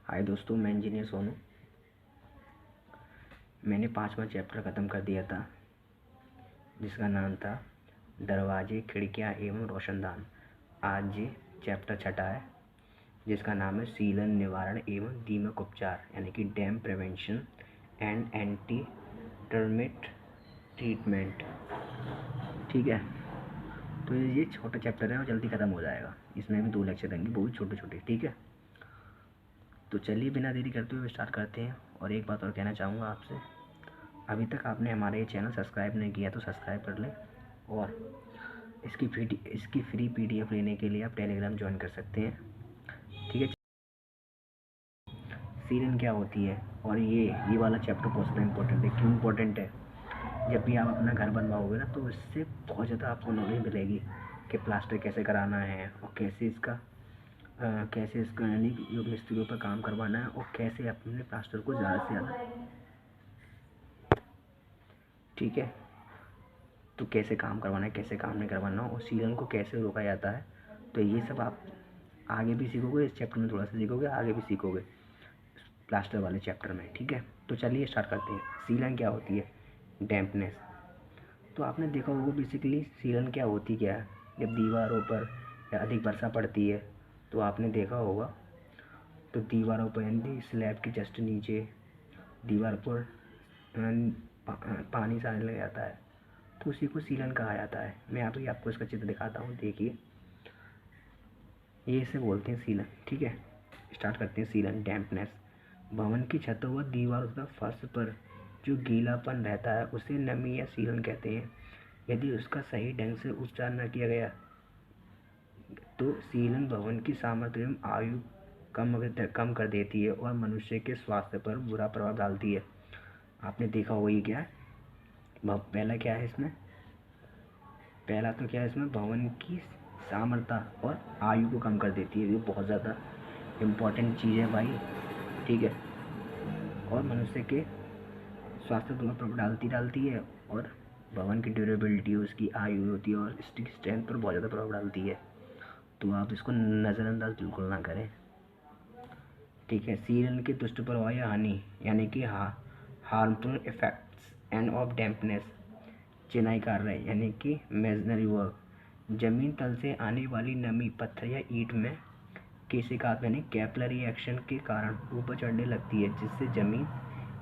हाय दोस्तों, मैं इंजीनियर सोनू। मैंने 5वां चैप्टर ख़त्म कर दिया था जिसका नाम था दरवाजे, खिड़कियाँ एवं रोशनदान। आज ये चैप्टर 6 है जिसका नाम है सीलन निवारण एवं दीमक उपचार, यानी कि dam prevention and anti termite treatment. ठीक है, तो ये छोटा चैप्टर है और जल्दी ख़त्म हो जाएगा। इसमें भी 2 लेक्चर देंगे, वो भी छोटे छोटे। ठीक है, तो चलिए बिना देरी करते हुए स्टार्ट करते हैं। और एक बात और कहना चाहूँगा आपसे, अभी तक आपने हमारा ये चैनल सब्सक्राइब नहीं किया तो सब्सक्राइब कर लें। और इसकी फ्री PDF लेने के लिए आप टेलीग्राम ज्वाइन कर सकते हैं। ठीक है, सीलन क्या होती है, और ये वाला चैप्टर बहुत ज़्यादा इंपॉर्टेंट है। क्यों इंपॉर्टेंट है? जब भी आप अपना घर बनवाओगे ना, तो इससे बहुत ज़्यादा आपको नॉलेज मिलेगी कि प्लास्टर कैसे कराना है और कैसे इसका यानी जो मिस्त्रियों पर काम करवाना है, और कैसे अपने प्लास्टर को ज़्यादा से ज़्यादा, ठीक है, तो कैसे काम करवाना है, कैसे काम नहीं करवाना, और सीलन को कैसे रोका जाता है। तो ये सब आप आगे भी सीखोगे, इस चैप्टर में थोड़ा सा सीखोगे, आगे भी सीखोगे प्लास्टर वाले चैप्टर में। ठीक है, तो चलिए स्टार्ट करते हैं। सीलन क्या होती है? डैम्पनेस। तो आपने देखा होगा बेसिकली सीलन क्या होती क्या है। जब दीवारों पर या अधिक वर्षा पड़ती है तो आपने देखा होगा, तो दीवारों पर यानी स्लैब के जस्ट नीचे दीवार पर पानी सा आने लग जाता है, तो उसी को सीलन कहा जाता है। मैं यहाँ पे आपको इसका चित्र दिखाता हूँ, देखिए, ये इसे बोलते हैं सीलन। ठीक है, स्टार्ट करते हैं। सीलन डैम्पनेस, भवन की छतों व दीवारों तथा फर्श पर जो गीलापन रहता है उसे नमी या सीलन कहते हैं। यदि उसका सही ढंग से उपचार न किया गया तो सीलन भवन की सामर्थ्य एवं आयु कम कर देती है और मनुष्य के स्वास्थ्य पर बुरा प्रभाव डालती है। आपने देखा होगा ये क्या है, पहला क्या है इसमें, पहला तो क्या है इसमें, भवन की सामर्थ्य और आयु को कम कर देती है। ये बहुत ज़्यादा इम्पोर्टेंट चीज़ है भाई। ठीक है, और मनुष्य के स्वास्थ्य पर प्रभाव डालती है, और भवन की ड्यूरेबिलिटी, उसकी आयु होती है, और इसकी स्ट्रेंथ पर बहुत ज़्यादा प्रभाव डालती है। तो आप इसको नज़रअंदाज बिल्कुल ना करें। ठीक है, सीलन के दुष्प्रभाव या हानि, यानी कि harmful effects end of dampness. चिनाई कार्य यानी कि मेजनरी वर्क, जमीन तल से आने वाली नमी पत्थर या ईंट में केशिकात यानी कैपिलरी एक्शन के कारण ऊपर चढ़ने लगती है, जिससे जमीन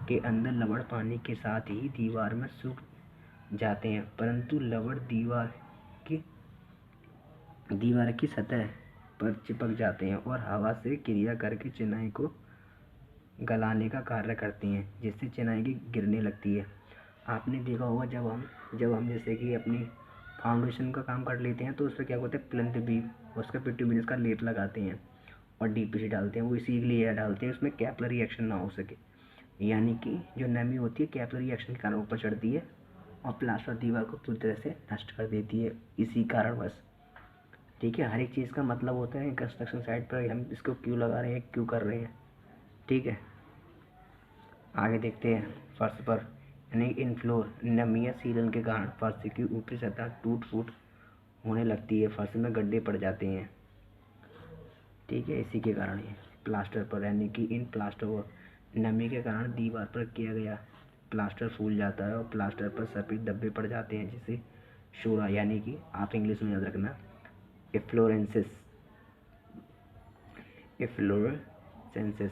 के अंदर लवण पानी के साथ ही दीवार में सूख जाते हैं, परंतु लवण दीवार की सतह पर चिपक जाते हैं और हवा से क्रिया करके चिनाई को गलाने का कार्य करती हैं, जिससे चिनाई की गिरने लगती है। आपने देखा होगा, जब हम जैसे कि अपनी फाउंडेशन का काम कर लेते हैं तो उस पर क्या होता है, प्लिंथ बीम, उसका बिटुमिनस का लेप लगाते हैं और DPC डालते हैं। वो इसीलिए डालते हैं उसमें कैपिलरी एक्शन ना हो सके, यानी कि जो नमी होती है कैपिलरी एक्शन के कारण ऊपर चढ़ती है और प्लास्टर दीवार को पूरी तरह से नष्ट कर देती है, इसी कारणवश। ठीक है, हर एक चीज़ का मतलब होता है कंस्ट्रक्शन साइट पर हम इसको क्यों लगा रहे हैं, क्यों कर रहे हैं। ठीक है, आगे देखते हैं। फर्श पर यानी इन फ्लोर, नमी या सीलन के कारण फर्श की ऊपरी सतह टूट फूट होने लगती है, फर्श में गड्ढे पड़ जाते हैं। ठीक है, इसी के कारण ये प्लास्टर पर यानी कि इन प्लास्टर व नमी के कारण दीवार पर किया गया प्लास्टर फूल जाता है और प्लास्टर पर सफ़ेद धब्बे पड़ जाते हैं, जिसे शोरा यानी कि आप इंग्लिश में याद रखना इफ्लोरेसेंसेस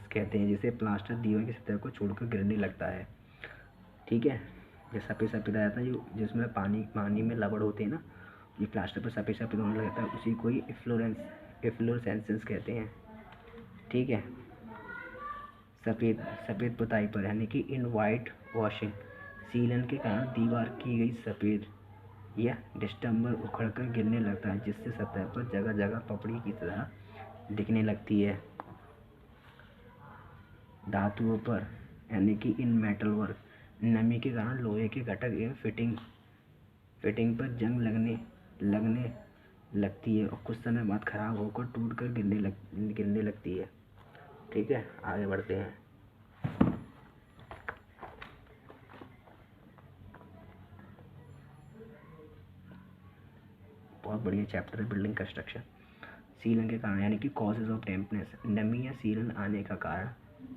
कहते हैं, जिसे प्लास्टर दीवार की सतह को छोड़कर गिरने लगता है। ठीक है, जो सफ़ेद सफ़ेद आ जाता है, जिसमें पानी में लवण होते हैं ना, ये प्लास्टर पर सफ़ेद सफ़ेद होने लगता है, उसी को ही इफ्लोरेसेंसेस कहते हैं। ठीक है, सफ़ेद पुताई पर यानी कि इन वाइट वॉशिंग, सीलन के कारण दीवार की गई सफ़ेद या डिस्टम्बर उखड़कर गिरने लगता है, जिससे सतह पर जगह जगह पपड़ी की तरह दिखने लगती है। धातुओं पर यानी कि इन मेटल वर्क, नमी के कारण लोहे के घटक एवं फिटिंग पर जंग लगने लगती है और कुछ समय बाद खराब होकर टूट कर गिरने लगती है। ठीक है, आगे बढ़ते हैं। बहुत बढ़िया चैप्टर है बिल्डिंग कंस्ट्रक्शन। सीलन के कारण यानी कि कॉजेज ऑफ डैम्पनेस, नमी या सीलन आने का कारण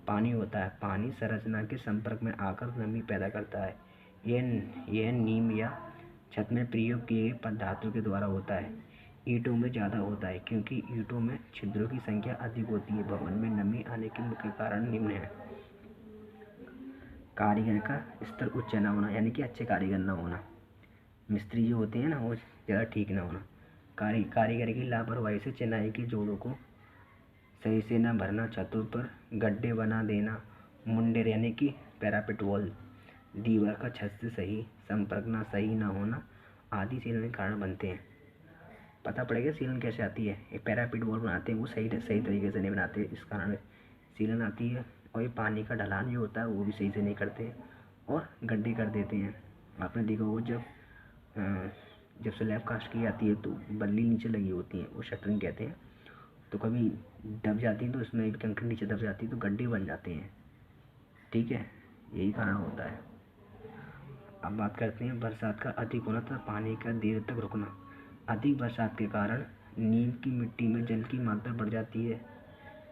पानी होता है। पानी संरचना के संपर्क में आकर नमी पैदा करता है। यह नीम या छत में प्रयोग किए गए पदार्थों के द्वारा होता है। ईंटों में ज़्यादा होता है क्योंकि ईंटों में छिद्रों की संख्या अधिक होती है। भवन में नमी आने के मुख्य कारण निम्न है। कारीगर का स्तर उच्च न होना, यानी कि अच्छे कारीगर न होना। मिस्त्री जो होते हैं ना, वो ज़्यादा ठीक ना होना। कारीगर की लापरवाही से चिनाई के जोड़ों को सही से न भरना, छतों पर गड्ढे बना देना, मुंडेर यानी कि पैरापेट वॉल, दीवार का छत से सही संपर्क ना सही ना होना आदि सीलन के कारण बनते हैं। पता पड़ेगा सीलन कैसे आती है। एक पैरापेट वॉल बनाते हैं, वो सही तरीके से नहीं बनाते, इस कारण सीलन आती है। और ये पानी का ढलान जो होता है वो भी सही से नहीं करते और गड्ढे कर देते हैं। आपने देखा होगा जब स्लैब कास्ट की जाती है तो बल्ली नीचे लगी होती है, वो शटरिंग कहते हैं। तो कभी दब जाती हैं तो इसमें भी कंकड़ नीचे दब जाती है तो गड्ढे बन जाते हैं। ठीक है, यही कारण होता है। अब बात करते हैं बरसात का अधिक होना तथा पानी का देर तक रुकना। अधिक बरसात के कारण नीम की मिट्टी में जल की मात्रा बढ़ जाती है,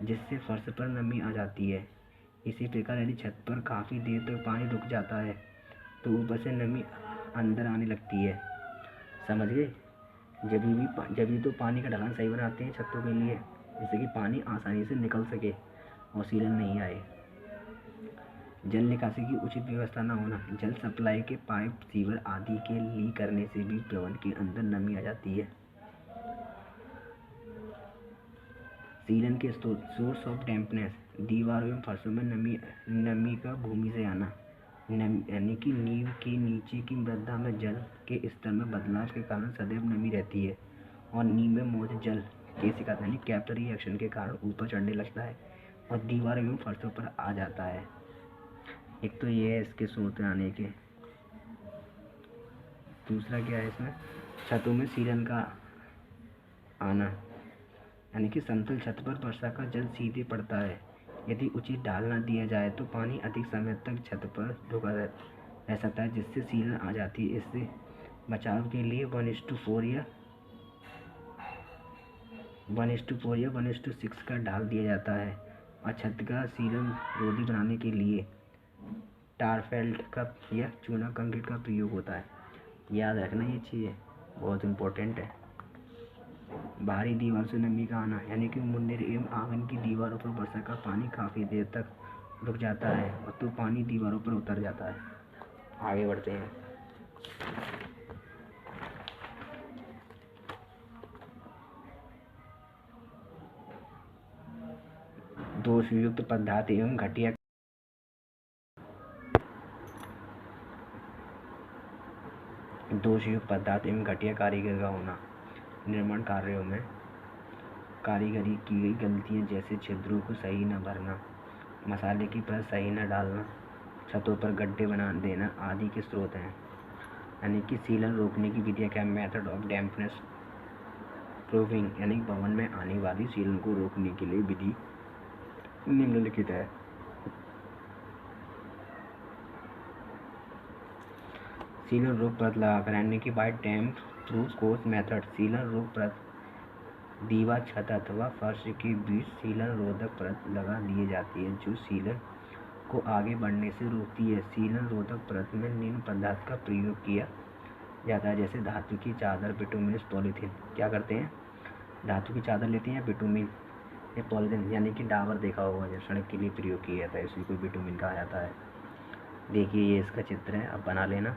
जिससे फर्श पर नमी आ जाती है। इसी प्रकार यदि छत पर काफ़ी देर तक पानी रुक जाता है तो ऊपर से नमी अंदर आने लगती है। समझ गए? जब भी तो पानी का ढलान सही बनाते हैं छतों के लिए, जिससे कि पानी आसानी से निकल सके और सीलन नहीं आए। जल निकासी की उचित व्यवस्था न होना, जल सप्लाई के पाइप, सीवर आदि के लीक करने से भी भवन के अंदर नमी आ जाती है। सीलन के सोर्स ऑफ डैम्पनेस, दीवारों एवं फर्शों में नमी का भूमि से आना, यानी कि नींव के नीचे की मृदा में जल के स्तर में बदलाव के कारण सदैव नमी रहती है और नींव में मौजूद जल केशिका यानी कैपिलरी एक्शन के कारण ऊपर चढ़ने लगता है और दीवार एवं फर्शों पर आ जाता है। एक तो ये है इसके स्रोत आने के। दूसरा क्या है इसमें, छतों में सीलन का आना, यानी कि समतल छत पर वर्षा का जल सीधे पड़ता है। यदि उचित ढाल न दिया जाए तो पानी अधिक समय तक छत पर रुका रह सकता है, जिससे सीलन आ जाती है। इससे बचाव के लिए 1:4 या 1:6 का ढाल दिया जाता है और छत का सीलन रोधी बनाने के लिए टारफेल्ट का या चूना कंक्रीट का प्रयोग होता है। याद रखना ये चीज़ बहुत इम्पोर्टेंट है। बाहरी दीवार से नमी का आना, यानी कि मुंडेर एवं आंगन की दीवारों पर वर्षा का पानी काफ़ी देर तक रुक जाता है और तो पानी दीवारों पर उतर जाता है। आगे बढ़ते हैं। दोषयुक्त पदार्थ एवं घटिया कारीगर का होना। निर्माण कार्यों में कारीगरी की गई गलतियाँ जैसे छिद्रों को सही न भरना, मसाले की परत सही न डालना, छतों पर गड्ढे बना देना आदि के स्रोत हैं। यानी कि सीलन रोकने की विधियाँ क्या? मेथड ऑफ डैम्पनेस प्रूविंग, यानी भवन में आने वाली सीलन को रोकने के लिए विधि निम्नलिखित है। सीलन रोक परत लगाकर, यानी कि बाय डैम्प प्रूफ कोर्स मेथड, सीलन रोक परत दीवार, छत अथवा फर्श के बीच सीलन रोधक परत लगा दी जाती है जो सीलन को आगे बढ़ने से रोकती है। सीलन रोधक परत में निम्न पदार्थ का प्रयोग किया जाता है, जैसे धातु की चादर, बिटुमिनस, पॉलीथीन। क्या करते हैं? धातु की चादर लेते हैं या बिटुमिन या पॉलीथीन, यानी कि डाबर देखा होगा जब सड़क के लिए प्रयोग किया जाता है, इसी को बिटुमिन कहा जाता है। देखिए ये इसका चित्र है, अब बना लेना।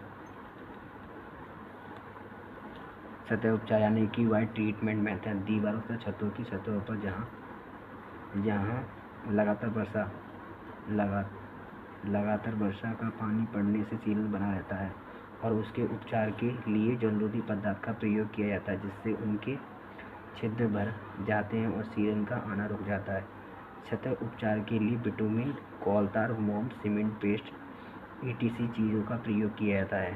सतह उपचार, यानी कि वाइट ट्रीटमेंट मेथड, दीवारों तथा छतों की सतहों पर जहाँ लगातार वर्षा का पानी पड़ने से सीलन बना रहता है और उसके उपचार के लिए जलरोधी पदार्थ का प्रयोग किया जाता है, जिससे उनके छिद्र भर जाते हैं और सीलन का आना रुक जाता है। सतह उपचार के लिए बिटुमिन, कोलतार, मोम, सीमेंट पेस्ट etc चीज़ों का प्रयोग किया जाता है।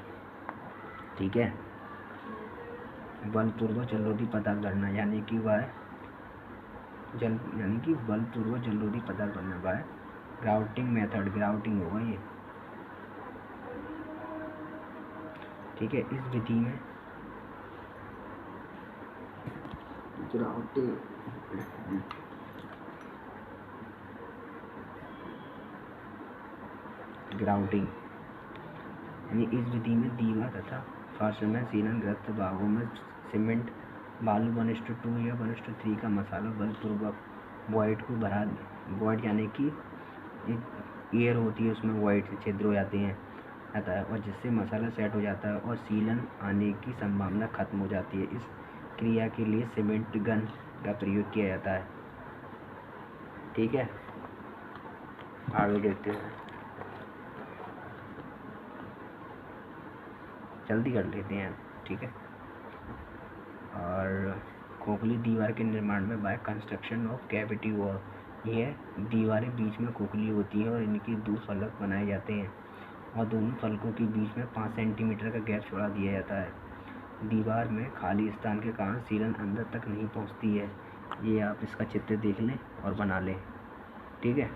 ठीक है। बलपूर्वक जलरोधी पदार्थ भरना, यानी कि बलपूर्वक जलरोधी पदार्थ भरना बाय ग्राउटिंग मेथड, ग्राउटिंग होगा ये। ठीक है। इस विधि में ग्राउटिंग ग्राउटिंग यानी इस विधि में दीवार तथा फर्श में सीलनग्रस्त भागों में सीमेंट बालू 1:2 या 1:3 का मसाला बलपूर्वक वॉइड को भरा, वॉइड यानी कि एक एयर होती है उसमें वॉइड से छिद्र हो जाते हैं आता है, और जिससे मसाला सेट हो जाता है और सीलन आने की संभावना खत्म हो जाती है। इस क्रिया के लिए सीमेंट गन का प्रयोग किया जाता है। ठीक है, आगे देखते हैं, जल्दी कर लेते हैं। ठीक है, और खोखली दीवार के निर्माण में by construction of cavity wall, यह दीवारें बीच में खोखली होती हैं और इनके 2 फलक बनाए जाते हैं और दोनों फलकों के बीच में 5 सेंटीमीटर का गैप छोड़ा दिया जाता है। दीवार में खाली स्थान के कारण सीलन अंदर तक नहीं पहुंचती है। ये आप इसका चित्र देख लें और बना लें। ठीक है,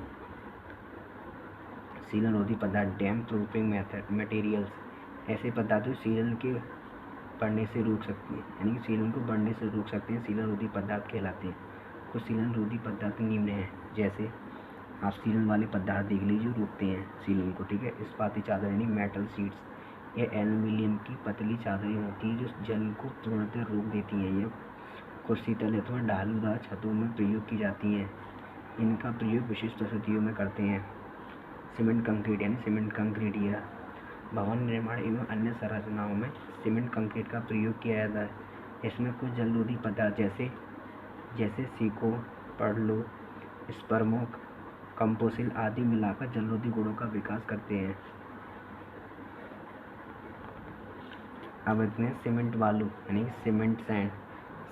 सीलन रोधी पदार्थ, डैम्प प्रूफिंग मटेरियल्स, ऐसे पदार्थ जो सीलन के बढ़ने से रोक सकती हैं, यानी कि सीलन को बढ़ने से रोक सकते हैं, सीलन रोधी पदार्थ कहलाते हैं। कुछ सीलन रोधी पदार्थ निम्न हैं, जैसे आप सीलन वाले पदार्थ देख लीजिए जो रोकते हैं सीलन को। ठीक है, इस्पाती चादर यानी मेटल शीट्स, ये एल्यूमिनियम की पतली चादरें होती हैं जो जल को पूर्णतः रोक देती हैं। ये कुर्सी तल अथवा ढालूदार छतों में प्रयोग की जाती हैं। इनका प्रयोग विशिष्ट स्थितियों में करते हैं। सीमेंट कंक्रीट यानी सीमेंट कंक्रीट, यह भवन निर्माण एवं अन्य संरचनाओं में सीमेंट कंक्रीट का प्रयोग किया जाता है। इसमें कुछ जलरोधी पदार्थ जैसे सीको, पर्लो, स्पर्मो, कंपोसिल आदि मिलाकर जलरोधी गुणों का विकास करते हैं। अब इतने सीमेंट बालू यानी सीमेंट सैंड,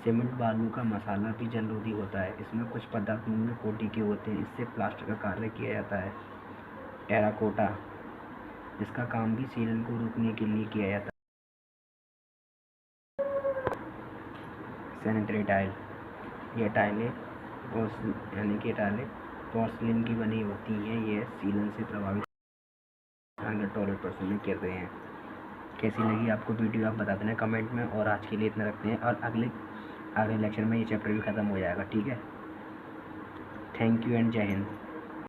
सीमेंट बालू का मसाला भी जलरोधी होता है। इसमें कुछ पदार्थ निम्न कोटि के होते हैं, इससे प्लास्टर का कार्य किया जाता है। टेराकोटा, इसका काम भी सीलन को रोकने के लिए किया जाता है। सैनिटरी टाइल, ये टाइलें यानी कि टाइलें पोर्सलिन की बनी होती हैं। ये सीलन से प्रभावित टॉयलेट पर्सन में कर रहे हैं। कैसी लगी आपको वीडियो आप बता देना कमेंट में, और आज के लिए इतना रखते हैं और अगले लेक्चर में ये चैप्टर भी ख़त्म हो जाएगा। ठीक है, थैंक यू एंड जय हिंद।